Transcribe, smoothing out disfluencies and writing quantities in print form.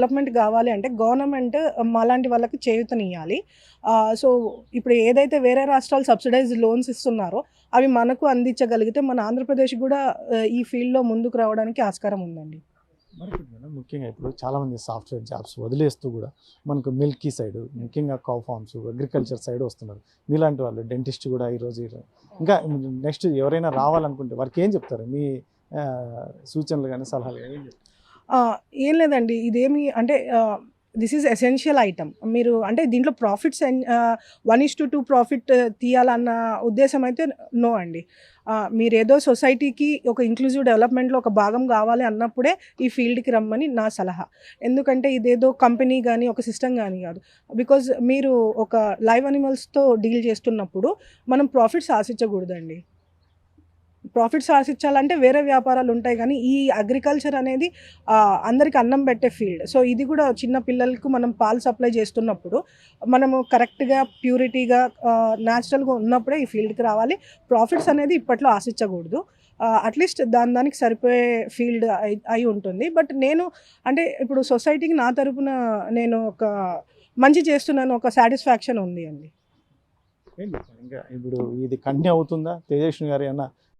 Development గావాలి అంటే government మాలాంటి వాళ్ళకి చేయూతనియ్యాలి. సో, ఇప్పుడు ఏదైతే వేరే రాష్ట్రాలు సబ్సిడైజ్డ్ లోన్స్ ఇస్తున్నారో, అవి మనకు అందించగలిగితే మన ఆంధ్రప్రదేశ్ గూడా ఈ ఫీల్డ్‌లో ముందుకు రావడానికి ఆస్కారం ఉందండి. మరొకటి మేడం, ముఖ్యంగా ఇప్పుడు చాలామంది సాఫ్ట్వేర్ జాబ్స్ వదిలేస్తూ కూడా మనకు మిల్కీ సైడ్, ముఖ్యంగా కౌ ఫార్మ్స్, అగ్రికల్చర్ సైడ్ వస్తున్నారు. మీలాంటి వాళ్ళు డెంటిస్ట్ కూడా ఈరోజు ఇంకా నెక్స్ట్ ఎవరైనా రావాలనుకుంటే వారికి ఏం చెప్తారు? మీ సూచనలు కానీ సలహాలు కానీ ఏం చెప్తారు? ఏం లేదండి. ఇదేమి అంటే దిస్ ఈజ్ ఎసెన్షియల్ ఐటెమ్. మీరు అంటే దీంట్లో ప్రాఫిట్స్ 1:2 ప్రాఫిట్ తీయాలన్న ఉద్దేశ్యం అయితే నో అండి. మీరేదో సొసైటీకి ఒక ఇంక్లూజివ్ డెవలప్‌మెంట్‌లో ఒక భాగం కావాలి అన్నప్పుడే ఈ ఫీల్డ్‌కి రమ్మని నా సలహా. ఎందుకంటే ఇదేదో కంపెనీ గాని, ఒక సిస్టమ్ గాని కాదు. బికాజ్ మీరు ఒక లైవ్ యానిమల్స్‌తో డీల్ చేస్తున్నప్పుడు మనం ప్రాఫిట్స్ ఆశించకూడదండి. ప్రాఫిట్స్ ఆశించాలంటే వేరే వ్యాపారాలు ఉంటాయి కానీ, ఈ అగ్రికల్చర్ అనేది అందరికి అన్నం పెట్టే ఫీల్డ్. సో, ఇది కూడా చిన్న పిల్లలకు మనం పాలు సప్లై చేస్తున్నప్పుడు, మనము కరెక్ట్‌గా, ప్యూరిటీగా న్యాచురల్‌గా ఉన్నప్పుడే ఈ ఫీల్డ్‌కి రావాలి. ప్రాఫిట్స్ అనేది ఇప్పట్లో ఆశించకూడదు. అట్‌లీస్ట్ దానికి సరిపోయే ఫీల్డ్ అయి ఉంటుంది. బట్ నేను అంటే ఇప్పుడు సొసైటీకి నా తరపున నేను ఒక మంచి చేస్తున్నాను, ఒక సాటిస్ఫాక్షన్ ఉంది అండి. ఏం చెప్తారు? ఇంకా ఇప్పుడు ఇది కంటిన్యూ అవుతుందా? తేజస్విని గారు ఏమన్నా